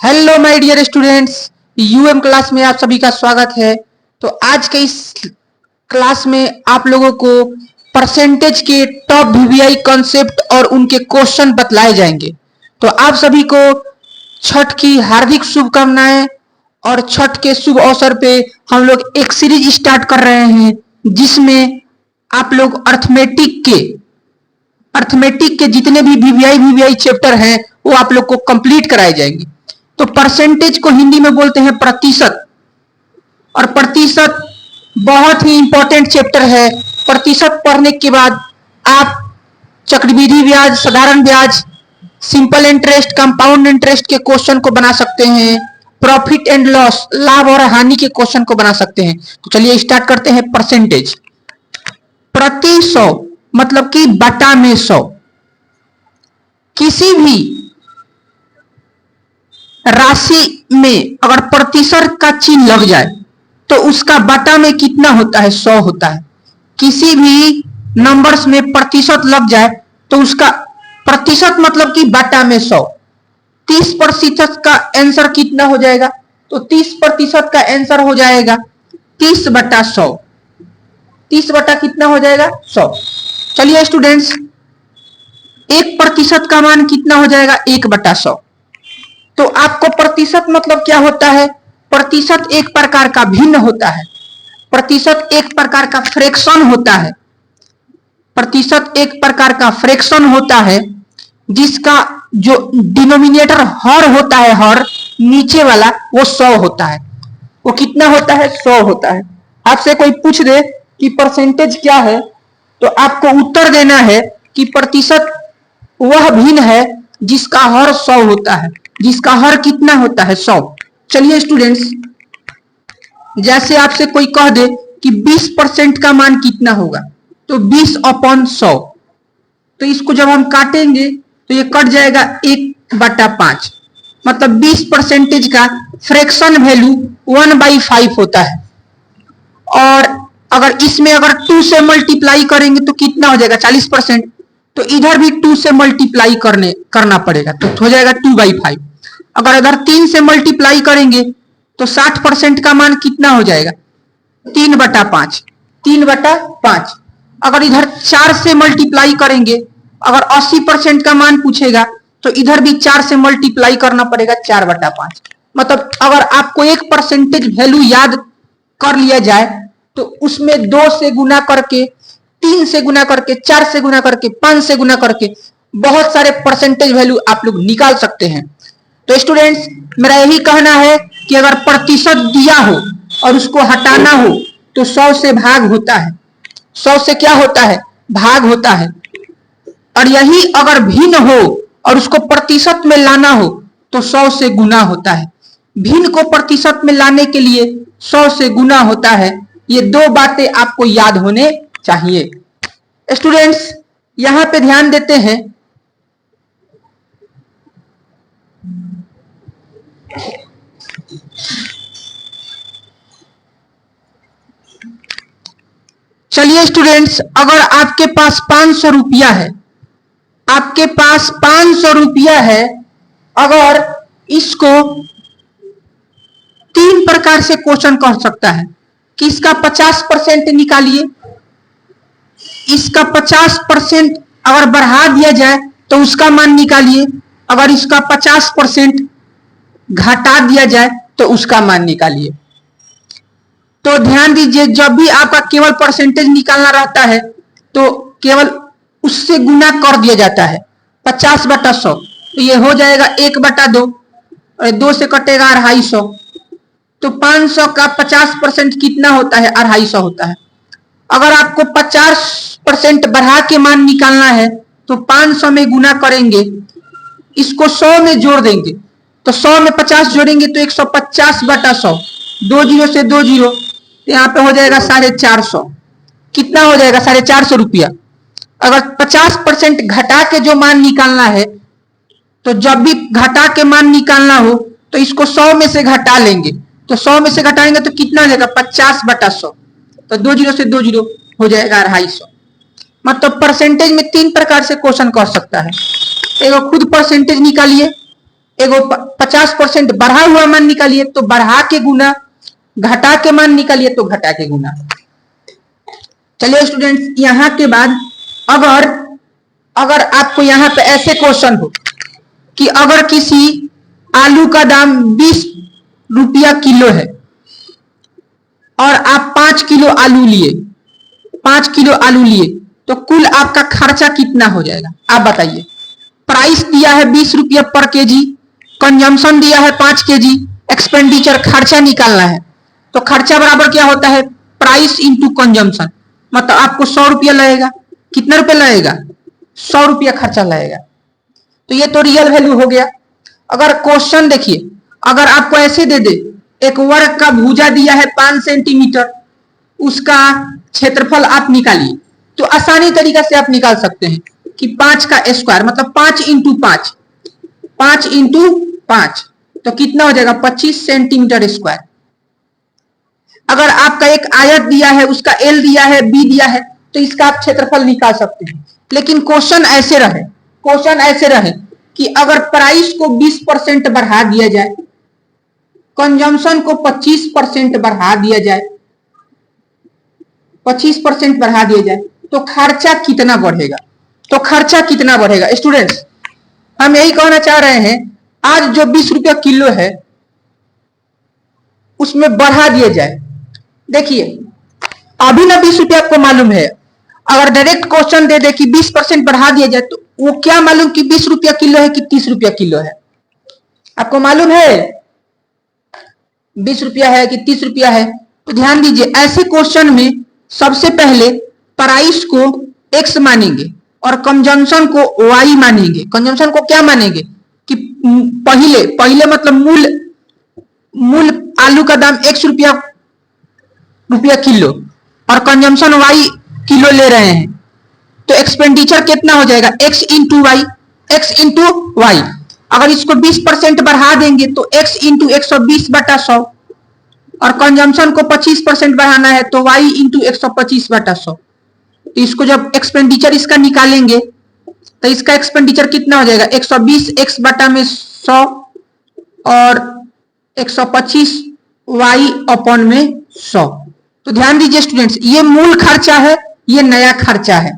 Hello my dear students, um class में आप सभी का स्वागत है। तो आज के इस क्लास में आप लोगों को परसेंटेज के टॉप वीवीआई कॉन्सेप्ट और उनके क्वेश्चन बतलाए जाएंगे। तो आप सभी को छठ की हार्दिक शुभकामनाएं। और छठ के शुभ अवसर पे हम लोग एक सीरीज स्टार्ट कर रहे हैं जिसमें आप लोग अर्थमेटिक के जितने भी वीवीआई चैप्टर हैं वो आप लोग को कंप्लीट कराए जाएंगे। तो परसेंटेज को हिंदी में बोलते हैं प्रतिशत, और प्रतिशत बहुत ही इंपॉर्टेंट चैप्टर है। प्रतिशत पढ़ने के बाद आप चक्रवृद्धि ब्याज, साधारण ब्याज, सिंपल इंटरेस्ट, कंपाउंड इंटरेस्ट के क्वेश्चन को बना सकते हैं। प्रॉफिट एंड लॉस, लाभ और हानि के क्वेश्चन को बना सकते हैं। तो चलिए स्टार्ट करते हैं। परसेंटेज, प्रति 100 मतलब कि बटा में 100। किसी भी राशि में अगर प्रतिशत का चिन्ह लग जाए तो उसका बटा में कितना होता है? 100 होता है। किसी भी नंबर्स में प्रतिशत लग जाए तो उसका प्रतिशत मतलब कि बटा में 100। 30% का आंसर कितना हो जाएगा? तो 30% का आंसर हो जाएगा 30 बटा 100। 30 बटा कितना हो जाएगा? 100। चलिए स्टूडेंट्स, 1% का मान कितना हो जाएगा? 1 बटा 100। तो आपको प्रतिशत मतलब क्या होता है? प्रतिशत एक प्रकार का भिन्न होता है। प्रतिशत एक प्रकार का फ्रैक्शन होता है। प्रतिशत एक प्रकार का फ्रैक्शन होता है जिसका जो डिनोमिनेटर हर होता है, हर नीचे वाला, वो 100 होता है। वो कितना होता है? 100 होता है। आपसे कोई पूछ दे कि परसेंटेज क्या है तो आपको उत्तर देना है कि प्रतिशत वह भिन्न है जिसका हर 100 होता है। जिसका हर कितना होता है? 100। चलिए स्टूडेंट्स, जैसे आपसे कोई कह दे कि 20% का मान कितना होगा, तो 20/100। तो इसको जब हम काटेंगे तो ये कट जाएगा 1 बटा 5। मतलब 20% का फ्रैक्शन वैल्यू 1/5 होता है। और अगर इसमें अगर 2 से मल्टीप्लाई करेंगे तो कितना हो जाएगा? 40%। तो इधर भी 2 से मल्टीप्लाई करना पड़ेगा, तो हो जाएगा 2/5। अगर इधर 3 से मल्टीप्लाई करेंगे तो 60% का मान कितना हो जाएगा? 3 बटा 5। 3 बटा 5। अगर इधर 4 से मल्टीप्लाई करेंगे, अगर 80% का मान पूछेगा तो इधर भी 4 से मल्टीप्लाई करना पड़ेगा, 4 बटा 5। मतलब अगर आपको एक परसेंटेज वैल्यू याद कर लिया जाए तो उसमें 2 से गुना करके, 3 से गुना करके, 4 से गुना करके, 5 से गुना करके बहुत सारे परसेंटेज वैल्यू आप लोग निकाल सकते हैं। तो स्टूडेंट्स, मेरा यही कहना है कि अगर प्रतिशत दिया हो और उसको हटाना हो तो 100 से भाग होता है। 100 से क्या होता है? भाग होता है। और यही अगर भिन्न हो और उसको प्रतिशत में लाना हो तो 100 से गुना होता है। भिन्न को प्रतिशत में लाने के लिए 100 से गुना होता है। ये दो बातें आपको याद होने चाहिए। स्टूडेंट्स, यहां पे ध्यान देते हैं। चलिए स्टूडेंट्स, अगर आपके पास 500 रुपया है, आपके पास 500 रुपया है, अगर इसको 3 प्रकार से क्वेश्चन कर सकता है कि इसका 50% निकालिए। इसका 50% अगर बढ़ा दिया जाए तो उसका मान निकालिए। अगर इसका 50% घटा दिया जाए तो उसका मान निकालिए। तो ध्यान दीजिए, जब भी आपका केवल परसेंटेज निकालना रहता है तो केवल उससे गुना कर दिया जाता है। 50 बटा 100 तो ये हो जाएगा 1 बटा 2, और 2 से कटेगा 250। तो 500 का 50% कितना होता है? 250 होता है। अगर आपको 50% बढ़ा के मान निकालना है तो 500 में गुना करेंगे, इसको 100 में जोड़ देंगे, तो 100 में 50 जोड़ेंगे तो 150 बटा 100। 2 जीरो से 2 जीरो, तो यहाँ पे हो जाएगा 450। कितना हो जाएगा? 450 रुपया। अगर 50% घटा के जो मान निकालना है, तो जब भी घटा के मान निकालना हो तो इसको 100 में से घटा लेंगे। तो 100 में से घटाएंगे तो कितना हो जाएगा? 50 बटा 100। तो 2 जीरो से 2 जीरो हो जाएगा 250। मतलब परसेंटेज में 3 प्रकार से क्वेश्चन कर सकता है। एक खुद परसेंटेज निकालिए, एगो 50% बढ़ा हुआ मान निकालिए तो बढ़ा के गुना, घटा के मान निकालिए तो घटा के गुना। चलिए स्टूडेंट्स, यहां के बाद अगर आपको यहां पे ऐसे क्वेश्चन हो कि अगर किसी आलू का दाम 20 रुपया किलो है और आप 5 किलो आलू लिए, 5 किलो आलू लिए, तो कुल आपका खर्चा कितना हो जाएगा आप बताइए। प्राइस दिया है 20 रुपया पर केजी, कंजम्पशन दिया है 5 केजी, एक्सपेंडिचर खर्चा निकालना है। तो खर्चा बराबर क्या होता है, प्राइस इंटू कंजम्पशन। मतलब आपको 100 रुपया लगेगा, कितना रुपया लगेगा, 100 रुपया खर्चा लगेगा। तो ये तो रियल वैल्यू हो गया। अगर क्वेश्चन देखिए, अगर आपको ऐसे दे दे, एक वर्ग का भुजा दिया है 5 सेंटीमीटर, उसका क्षेत्रफल आप निकालिए, तो आसानी तरीका से आप निकाल सकते हैं कि 5 का स्क्वायर मतलब 5 इंटू 5, 5 इंटू 5 तो कितना हो जाएगा 25 सेंटीमीटर स्क्वायर। अगर आपका एक आयत दिया है, उसका एल दिया है, बी दिया है, तो इसका आप क्षेत्रफल निकाल सकते हैं। लेकिन क्वेश्चन ऐसे रहे कि अगर प्राइस को 20% बढ़ा दिया जाए, कंजम्पशन को 25% बढ़ा दिया जाए, 25% बढ़ा दिया जाए, तो खर्चा कितना बढ़ेगा। तो खर्चा कितना बढ़ेगा स्टूडेंट्स, हम यही कहना चाह रहे हैं, आज जो 20 रुपया किलो है उसमें बढ़ा दिया जाए। देखिए अभी ना 20 रुपया आपको मालूम है, अगर डायरेक्ट क्वेश्चन दे दे कि 20% बढ़ा दिया जाए, तो वो क्या मालूम कि 20 रुपया किलो है कि 30 रुपया किलो है। आपको मालूम है 20 रुपया है कि 30 रुपया है। तो ध्यान दीजिए, ऐसे क्वेश्चन में सबसे पहले प्राइस को x मानेंगे और कंजम्पशन को y मानेंगे। कंजम्पशन को क्या मानेंगे कि पहले मतलब मूल आलू का दाम x रुपया किलो और कंजम्पशन y किलो ले रहे हैं, तो एक्सपेंडिचर कितना हो जाएगा x into y, x into y. अगर इसको 20% बढ़ा देंगे तो x इंटू 120/100 और कंजम्पशन को 25% बढ़ाना है तो y इंटू 125/100। तो इसको जब एक्सपेंडिचर इसका निकालेंगे तो इसका एक्सपेंडिचर कितना हो जाएगा 120 x बटा में 100 और 125 y अपॉन में 100। तो ध्यान दीजिए स्टूडेंट्स, ये मूल खर्चा है, ये नया खर्चा है,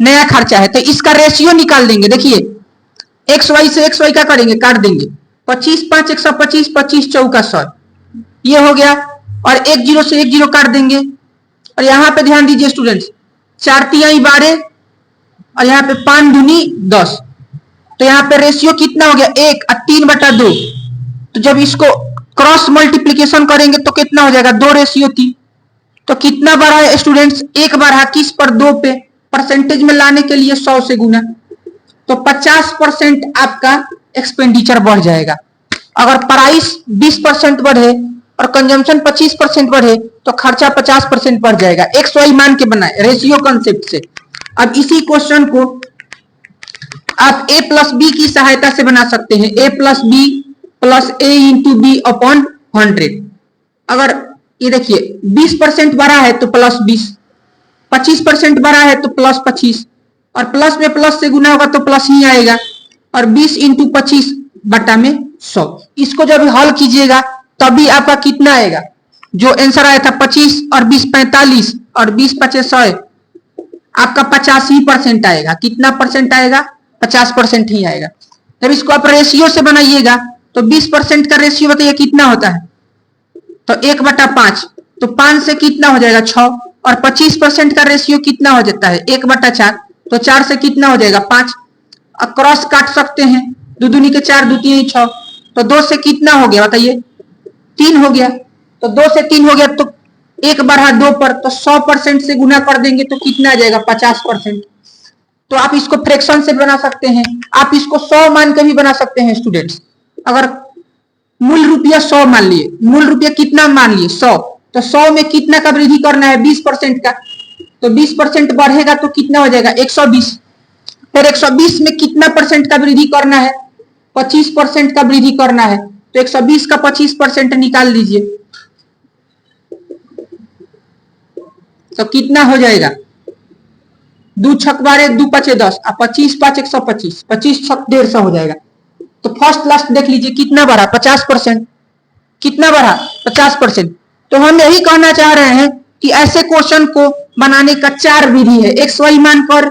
नया खर्चा है। तो इसका रेशियो निकाल देंगे। देखिए एक्स वाई से एक्स वाई क्या करेंगे, काट देंगे। 25 5 125, 25 चौका 100, ये हो गया। और एक जीरो से एक जीरो काट देंगे। और यहाँ पे ध्यान दीजिए स्टूडेंट्स, 4 तिहाई 12 और यहाँ पे 5 दूनी 10। तो यहाँ पे रेशियो कितना हो गया 1 और 3/2। तो जब इसको क्रॉस मल्टीप्लीकेशन करेंगे तो कितना हो जाएगा 2:3। तो कितना बढ़ा है स्टूडेंट्स, 1 बढ़ा किस पर 2 पे, परसेंटेज में लाने के लिए 100 से गुना। तो 50% आपका एक्सपेंडिचर बढ़ जाएगा। अगर प्राइस 20% बढ़े और कंजम्पशन 25% बढ़े तो खर्चा 50% बढ़ जाएगा। एक्स वाई मान के बनाए रेशियो कॉन्सेप्ट से। अब इसी क्वेश्चन को आप a प्लस बी की सहायता से बना सकते हैं। a plus b plus a into b upon 100। अगर ये देखिए 20% बढ़ा है तो प्लस 20, 25% बढ़ा है तो प्लस 25 और प्लस में प्लस से गुना होगा तो प्लस ही आएगा। और 20 इंटू 25 बटा में 100। इसको जब हल कीजिएगा तभी आपका कितना आएगा, जो आंसर आया था 25 और 20 45 और 20 5 100, आपका 85% आएगा। कितना परसेंट आएगा, 50% ही आएगा। जब इसको आप रेशियो से बनाइएगा तो 20% का रेशियो बताइए कितना होता है, तो 1/5। तो 5 से कितना हो जाएगा 6 और 25% का रेशियो कितना हो जाता है 1/4। तो 4 से कितना हो जाएगा 5। अब क्रॉस काट सकते हैं, 2 दूनी के 4, 2 3 6। तो 2 से कितना हो गया बताइए 3 हो गया। तो 2 से 3 हो गया तो 1 बढ़ा 2 पर, तो 100% से गुना कर देंगे तो कितना आ जाएगा 50%। तो आप इसको फ्रैक्शन से बना सकते हैं, आप इसको 100 मान के भी बना सकते हैं स्टूडेंट्स। अगर मूल रुपया 100 मान लिए, मूल रुपया कितना मान लिए 100, तो 100 में कितना का वृद्धि करना है 20% का। तो 20% बढ़ेगा तो कितना हो जाएगा 120। फिर 120 में कितना परसेंट का वृद्धि करना है 25% का वृद्धि करना है। तो 120 का 25% निकाल लीजिए तो कितना हो जाएगा 2 छक 12 2 5 10 और 25 5 125, 25 छक 150 हो जाएगा। तो फर्स्ट लास्ट देख लीजिए कितना बढ़ा, 50%। कितना बढ़ा, 50%। तो हम यही कहना चाह रहे हैं कि ऐसे क्वेश्चन को बनाने का 4 विधि है। एक्स वाई मानकर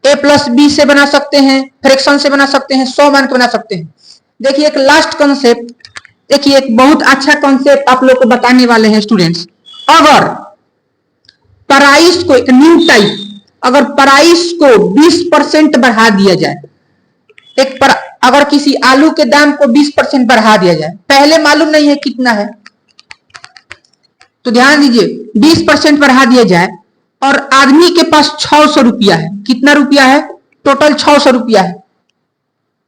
a प्लस बी से बना सकते हैं, फ्रैक्शन से बना सकते हैं, 100 मान के बना सकते हैं। देखिए एक लास्ट कॉन्सेप्ट, देखिए एक बहुत अच्छा कॉन्सेप्ट आप लोग को बताने वाले हैं स्टूडेंट्स। अगर प्राइस को, एक न्यू टाइप, अगर प्राइस को 20% बढ़ा दिया जाए, अगर किसी आलू के दाम को 20% बढ़ा दिया जाए, पहले मालूम नहीं है कितना है, तो ध्यान दीजिए 20% बढ़ा दिया जाए और आदमी के पास 600 रुपया है। कितना रुपया है, टोटल 600 रुपया है।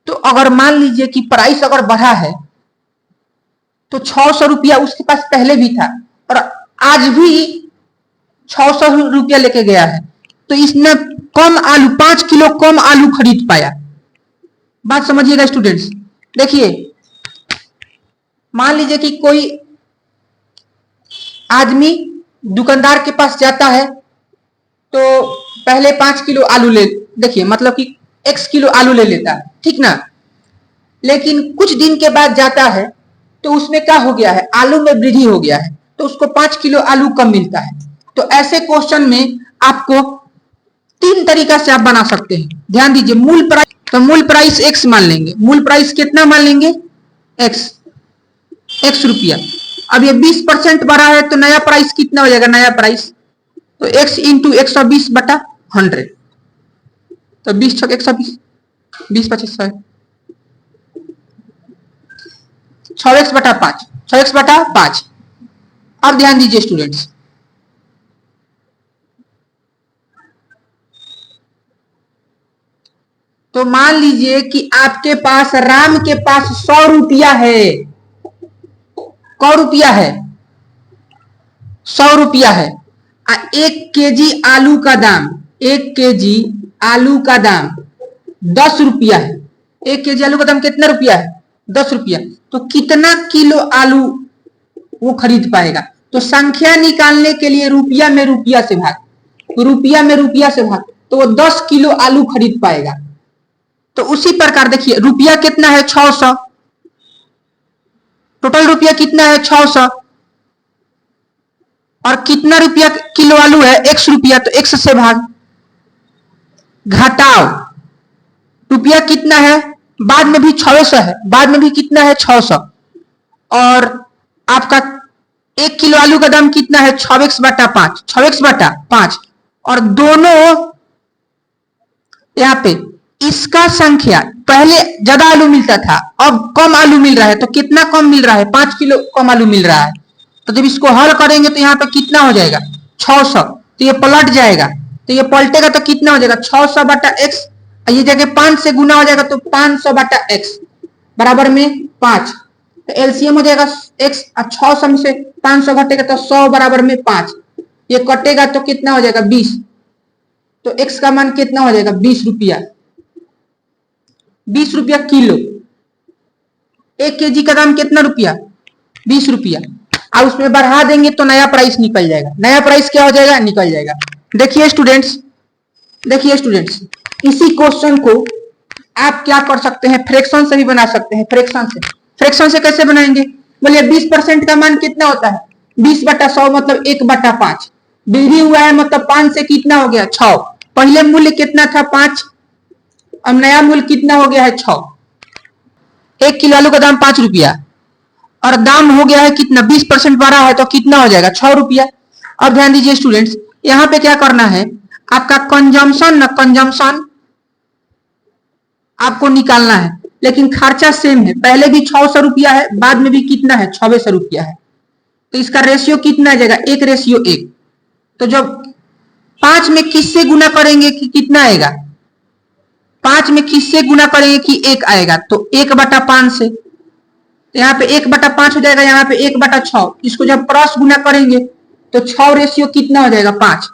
तो अगर मान लीजिए कि प्राइस अगर बढ़ा है तो 600 रुपया उसके पास पहले भी था और आज भी 600 रुपया लेके गया है, तो इसने कम आलू, 5 किलो कम आलू खरीद पाया। बात समझिएगा स्टूडेंट्स। देखिए मान लीजिए कि कोई आदमी दुकानदार के पास जाता है तो पहले 5 किलो आलू ले, देखिए मतलब कि x किलो आलू ले लेता है, ठीक ना। लेकिन कुछ दिन के बाद जाता है तो उसमें क्या हो गया है, आलू में वृद्धि हो गया है, तो उसको 5 किलो आलू कम मिलता है। तो ऐसे क्वेश्चन में आपको 3 तरीका से आप बना सकते हैं। ध्यान दीजिए, मूल प्राइस, तो मूल प्राइस x मान लेंगे। मूल प्राइस कितना मान लेंगे, x रुपया। अब ये 20% बढ़ा है तो नया प्राइस कितना हो जाएगा, नया प्राइस तो x इंटू 120 बटा 100, तो 20 छक 120, 20 25 100, 6x बटा 5, 6x बटा 5। अब ध्यान दीजिए स्टूडेंट्स, तो मान लीजिए कि आपके पास, राम के पास 100 रुपया है। कौ रुपया है, 100 रुपया है। 1 केजी आलू का दाम, 1 केजी आलू का दाम 10 रुपया है। 1 केजी आलू का दाम कितना रुपया है, 10 रुपया। तो कितना किलो आलू वो खरीद पाएगा, तो संख्या निकालने के लिए रुपया में रुपया से भाग, रुपया में रुपया से भाग, तो वो 10 किलो आलू खरीद पाएगा। तो उसी प्रकार देखिए रुपया कितना है, 600, टोटल रुपया कितना है 600, और कितना रुपया किलो आलू है, x रुपया, तो x से भाग, घटाओ रुपया कितना है, बाद में भी 600 है, बाद में भी कितना है 600, और आपका 1 किलो आलू का दाम कितना है, 6x बटा 5, 6x बटा 5, और दोनों यहाँ पे इसका संख्या, पहले ज्यादा आलू मिलता था अब कम आलू मिल रहा है, तो कितना कम मिल रहा है, 5 किलो कम आलू मिल रहा है। तो जब इसको हल करेंगे तो यहाँ पे कितना हो जाएगा 600, तो ये पलट जाएगा, तो ये पलटेगा तो कितना हो जाएगा 600 बटा x, ये जगह 5 से गुना हो जाएगा तो 500 बटा x बराबर में 5, तो एलसीएम हो जाएगा x, और 600 में से 500 घटेगा तो 100 बराबर में 5, ये कटेगा तो कितना हो जाएगा 20, तो x का मान कितना हो जाएगा 20 रुपया, 20 रुपया किलो। 1 केजी का दाम कितना रुपया, 20 रुपया, और उसमें बढ़ा देंगे तो नया प्राइस निकल जाएगा। नया प्राइस क्या हो जाएगा, निकल जाएगा। देखिए स्टूडेंट्स, देखिए स्टूडेंट्स, इसी क्वेश्चन को आप क्या कर सकते हैं, फ्रैक्शन से भी बना सकते हैं। फ्रैक्शन से, फ्रैक्शन से कैसे बनाएंगे, बोलिए 20% का मान कितना होता है, 20 बटा 100 मतलब 1 बटा 5, वृद्धि हुआ है मतलब 5 से कितना हो गया 6, पहले मूल्य कितना था 5, अब नया मूल्य कितना हो गया है 6। 1 किलो आलू का दाम 5 रुपया और दाम हो गया है कितना, 20% बढ़ा है तो कितना हो जाएगा 6 रुपया। अब ध्यान दीजिए स्टूडेंट्स, यहाँ पे क्या करना है, आपका कंजम्पशन ना, कंजम्पशन आपको निकालना है, लेकिन खर्चा सेम है, पहले भी 600 रुपया है, बाद में भी कितना है 600 रुपया है, तो इसका रेशियो कितना आ जाएगा 1:1। तो जब 5 में किससे गुना करेंगे कि कितना आएगा, 5 में किससे गुना करेंगे कि 1 आएगा, तो 1 बटा 5 से, तो यहाँ पे 1 बटा 5 हो जाएगा, यहाँ पे 1 बटा 6, इसको जब क्रॉस गुना करेंगे तो 6 रेशियो कितना हो जाएगा 5।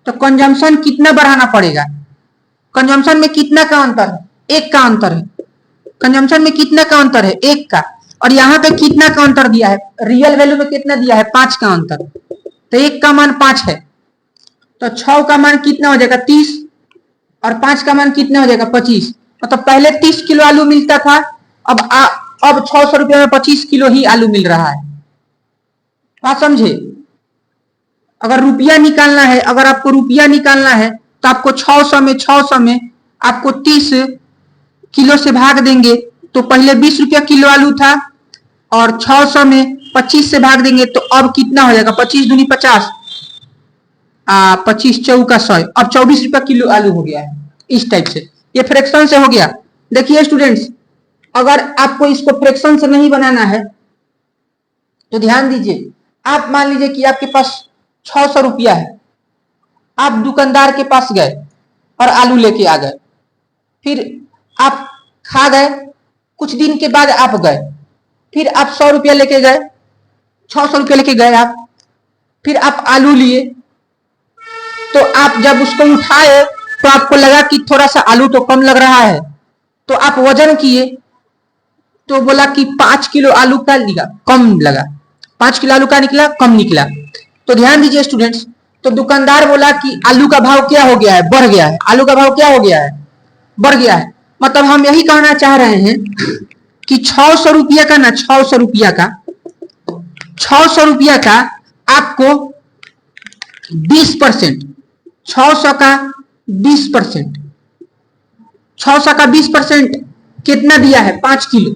तो कंजम्पशन कितना बढ़ाना पड़ेगा, कंजम्पशन में कितना का अंतर है, 1 का अंतर है, कंजम्पशन में कितना का अंतर है 1 का, और यहाँ पे कितना का अंतर दिया है, रियल वैल्यू में कितना दिया है 5 का अंतर, तो 1 का मान 5 है, तो 6 का मान कितना हो जाएगा 30, और 5 का मान कितना हो जाएगा 25। मतलब पहले 30 किलो आलू मिलता था, अब 600 रुपये में 25 किलो ही आलू मिल रहा है। बात समझे? अगर रुपया निकालना है, अगर आपको रुपया निकालना है तो आपको 600 में आपको 30 किलो से भाग देंगे तो पहले 20 रुपया किलो आलू था, और 600 में 25 से भाग देंगे तो अब कितना हो जाएगा? 25 दूनी 50, 25 चौका 100, अब 24 रुपया किलो आलू हो गया है। इस टाइप से ये फ्रैक्शन से हो गया। देखिए स्टूडेंट्स, अगर आपको इसको फ्रैक्शन से नहीं बनाना है तो ध्यान दीजिए, आप मान लीजिए कि आपके पास 600 रुपया है, आप दुकानदार के पास गए और आलू लेके आ गए, फिर आप खा गए, कुछ दिन के बाद आप गए, फिर आप 100 रुपया लेके गए, 600 रुपया लेके गए आप, फिर आप आलू लिए, तो आप जब उसको उठाए तो आपको लगा कि थोड़ा सा आलू तो कम लग रहा है, तो आप वजन किए तो बोला कि 5 किलो आलू का निकला, कम लगा, 5 किलो आलू का निकला, कम निकला। तो ध्यान दीजिए स्टूडेंट्स, तो दुकानदार बोला कि आलू का भाव क्या हो गया है? बढ़ गया है। आलू का भाव क्या हो गया है? बढ़ गया है। मतलब हम यही कहना चाह रहे हैं कि 600 रुपया का ना, 600 रुपया का, 600 रुपया का आपको 20%, 600 का 20%, 600 का 20% कितना दिया है? 5 किलो।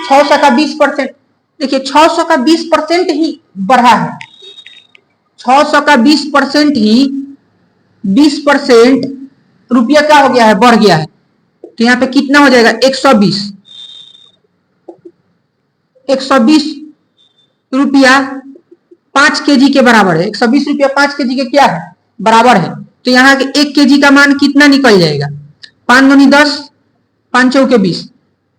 600 का 20%, देखिए 600 का 20% ही बढ़ा है, 600 का 20% ही 20% रुपया क्या हो गया है? बढ़ गया है। तो यहाँ पे कितना हो जाएगा? 120, 120 रुपया 5 केजी के बराबर है। 120 रुपया 5 केजी के क्या है? बराबर है। तो यहाँ के 1 केजी का मान कितना निकल जाएगा? 5 दूनी 10, 5 चौके 20।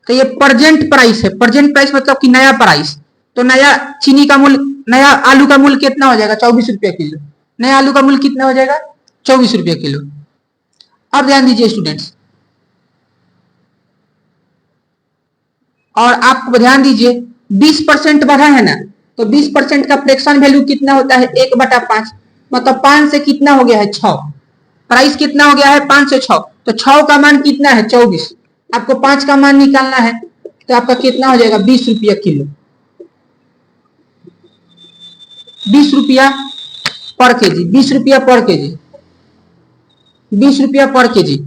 तो ये प्रेजेंट प्राइस है। प्रेजेंट प्राइस मतलब कि नया प्राइस। तो नया चीनी का मूल्य, नया आलू का मूल्य कितना हो जाएगा? 24 रुपया किलो। नया आलू का मूल्य कितना हो जाएगा? 24 रुपया किलो। अब ध्यान दीजिए स्टूडेंट्स, और आप ध्यान दीजिए 20% बढ़ा है ना, तो 20% का फ्रैक्शन वैल्यू कितना होता है? 1/5, मतलब 5 से कितना हो गया है? 6। प्राइस कितना हो गया है? 5 से 6, तो 6 का मान कितना है? 24। आपको 5 का मान निकालना है तो आपका कितना हो जाएगा? 20 रुपया किलो, 20 रुपया पर केजी, 20 रुपया पर केजी, 20 रुपया पर केजी।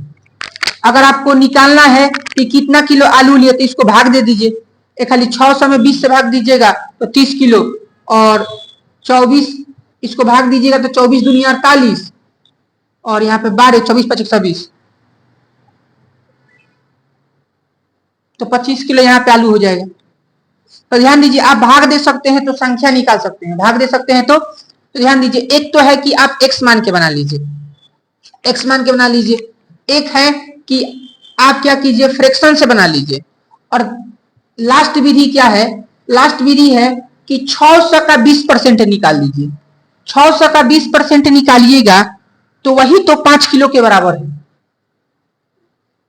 अगर आपको निकालना है कि कितना किलो आलू लिए तो इसको भाग दे दीजिए, एक खाली 600 में 20 से भाग दीजिएगा तो 30 किलो, और 24 इसको भाग दीजिएगा तो 24 दूनी 48, और यहाँ पे 12, 24 25 26, तो 25 किलो यहाँ पे आलू हो जाएगा। तो ध्यान दीजिए, आप भाग दे सकते हैं तो संख्या निकाल सकते हैं, भाग दे सकते हैं तो ध्यान दीजिए, एक तो है कि आप x मान के बना लीजिए, x मान के बना लीजिए, एक है कि आप क्या कीजिए? फ्रैक्शन से बना लीजिए, और लास्ट विधि क्या है? लास्ट विधि है कि 600 का 20% निकाल लीजिए। 600 का 20% निकालिएगा तो वही तो 5 किलो के बराबर है,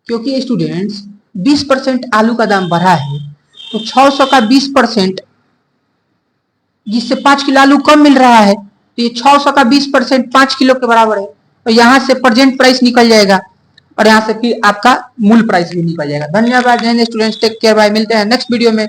क्योंकि स्टूडेंट्स 20% आलू का दाम बढ़ा है, तो 600 का 20% जिससे 5 किलो आलू कम मिल रहा है, तो ये 600 का 20% 5 किलो के बराबर है। तो यहाँ से प्रेजेंट प्राइस निकल जाएगा, और यहाँ से फिर आपका मूल प्राइस भी निकल जाएगा। धन्यवाद स्टूडेंट्स, टेक केयर, बाय, मिलते हैं नेक्स्ट वीडियो में।